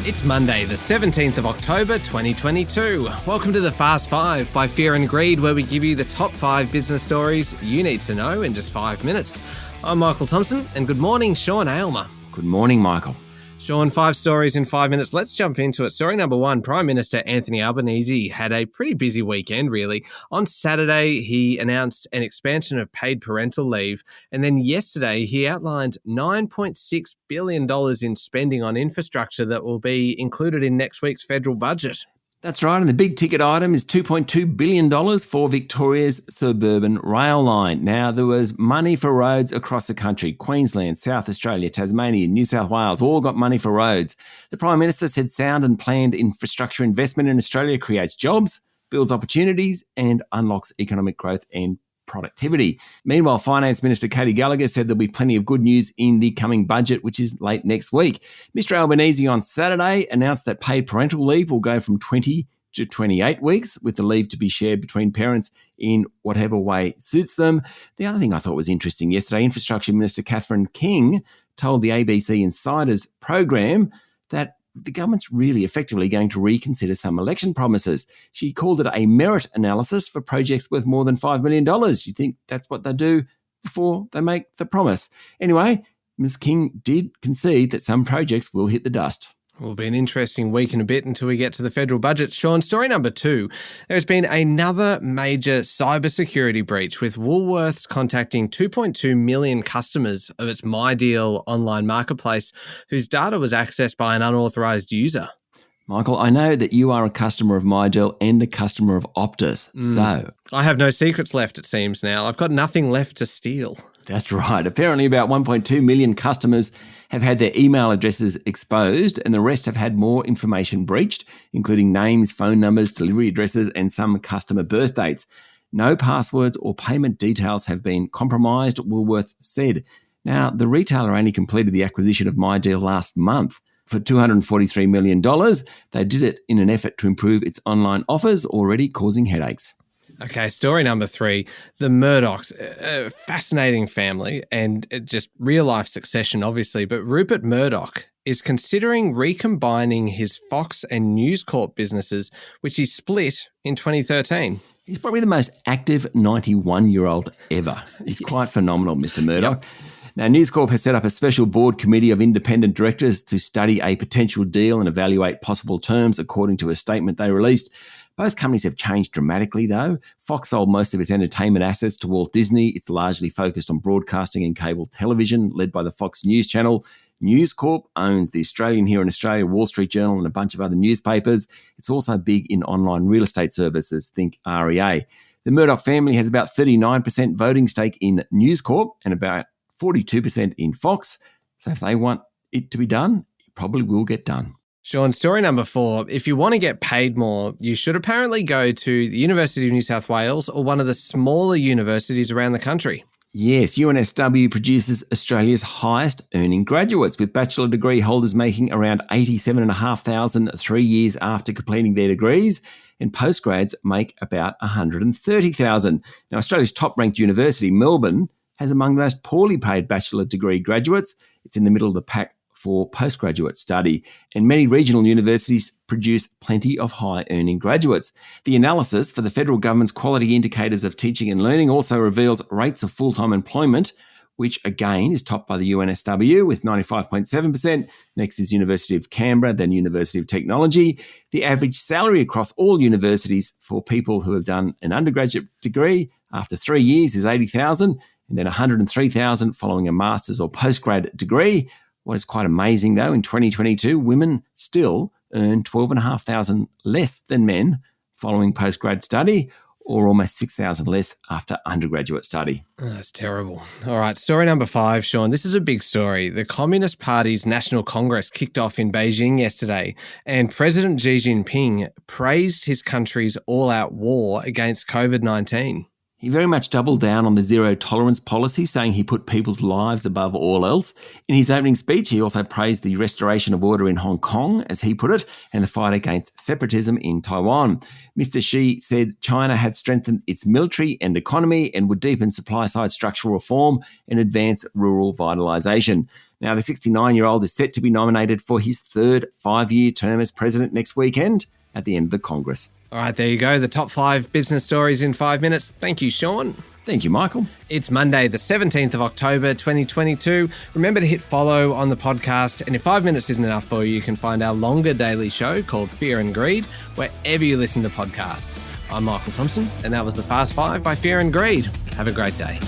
It's Monday, the 17th of October, 2022. Welcome to the Fast Five by Fear and Greed, where we give you the top 5 business stories you need to know in just 5 minutes. I'm Michael Thompson, and good morning, Sean Aylmer. Good morning, Michael. Sean, 5 stories in 5 minutes. Let's jump into it. Story number 1, Prime Minister Anthony Albanese had a pretty busy weekend, really. On Saturday, he announced an expansion of paid parental leave. And then yesterday, he outlined $9.6 billion in spending on infrastructure that will be included in next week's federal budget. That's right, and the big ticket item is $2.2 billion for Victoria's suburban rail line. Now, there was money for roads across the country. Queensland, South Australia, Tasmania, New South Wales all got money for roads. The Prime Minister said sound and planned infrastructure investment in Australia creates jobs, builds opportunities and unlocks economic growth and productivity. Meanwhile, Finance Minister Katie Gallagher said there'll be plenty of good news in the coming budget, which is late next week. Mr Albanese on Saturday announced that paid parental leave will go from 20 to 28 weeks, with the leave to be shared between parents in whatever way suits them. The other thing I thought was interesting yesterday, Infrastructure Minister Catherine King told the ABC Insiders program that the government's really effectively going to reconsider some election promises. She called it a merit analysis for projects worth more than $5 million. You think that's what they do before they make the promise. Anyway, Ms King did concede that some projects will hit the dust. It will be an interesting week and a bit until we get to the federal budget. Sean, story number 2. There's been another major cybersecurity breach, with Woolworths contacting 2.2 million customers of its MyDeal online marketplace whose data was accessed by an unauthorised user. Michael, I know that you are a customer of MyDeal and a customer of Optus. So I have no secrets left, it seems now. I've got nothing left to steal. That's right. Apparently about 1.2 million customers have had their email addresses exposed, and the rest have had more information breached, including names, phone numbers, delivery addresses, and some customer birth dates. No passwords or payment details have been compromised, Woolworths said. Now, the retailer only completed the acquisition of MyDeal last month for $243 million. They did it in an effort to improve its online offers, already causing headaches. Okay, story number 3, the Murdochs, a fascinating family and just real-life succession, obviously, but Rupert Murdoch is considering recombining his Fox and News Corp businesses, which he split in 2013. He's probably the most active 91-year-old ever. He's quite phenomenal, Mr. Murdoch. Yep. Now, News Corp has set up a special board committee of independent directors to study a potential deal and evaluate possible terms, according to a statement they released. Both companies have changed dramatically, though. Fox sold most of its entertainment assets to Walt Disney. It's largely focused on broadcasting and cable television, led by the Fox News channel. News Corp owns The Australian here in Australia, Wall Street Journal, and a bunch of other newspapers. It's also big in online real estate services, think REA. The Murdoch family has about 39% voting stake in News Corp and about 42% in Fox. So if they want it to be done, it probably will get done. Sean, story number 4. If you want to get paid more, you should apparently go to the University of New South Wales or one of the smaller universities around the country. Yes, UNSW produces Australia's highest earning graduates, with bachelor degree holders making around $87,500 3 years after completing their degrees, and postgrads make about $130,000. Now, Australia's top-ranked university, Melbourne, has among the most poorly paid bachelor degree graduates. It's in the middle of the pack for postgraduate study, and many regional universities produce plenty of high-earning graduates. The analysis for the federal government's quality indicators of teaching and learning also reveals rates of full-time employment, which again is topped by the UNSW with 95.7%. Next is University of Canberra, then University of Technology. The average salary across all universities for people who have done an undergraduate degree after 3 years is $80,000, and then $103,000 following a master's or postgrad degree. What is quite amazing, though, in 2022, women still earn $12,500 less than men following postgrad study, or almost $6,000 less after undergraduate study. Oh, that's terrible. All right, story number 5, Sean. This is a big story. The Communist Party's National Congress kicked off in Beijing yesterday, and President Xi Jinping praised his country's all-out war against COVID-19. He very much doubled down on the zero tolerance policy, saying he put people's lives above all else. In his opening speech, he also praised the restoration of order in Hong Kong, as he put it, and the fight against separatism in Taiwan. Mr. Xi said China had strengthened its military and economy and would deepen supply-side structural reform and advance rural vitalisation. Now, the 69-year-old is set to be nominated for his third 5-year term as president next weekend at the end of the Congress. All right, there you go. The top 5 business stories in 5 minutes. Thank you, Sean. Thank you, Michael. It's Monday, the 17th of October, 2022. Remember to hit follow on the podcast. And if 5 minutes isn't enough for you, you can find our longer daily show called Fear and Greed, wherever you listen to podcasts. I'm Michael Thompson, and that was the Fast 5 by Fear and Greed. Have a great day.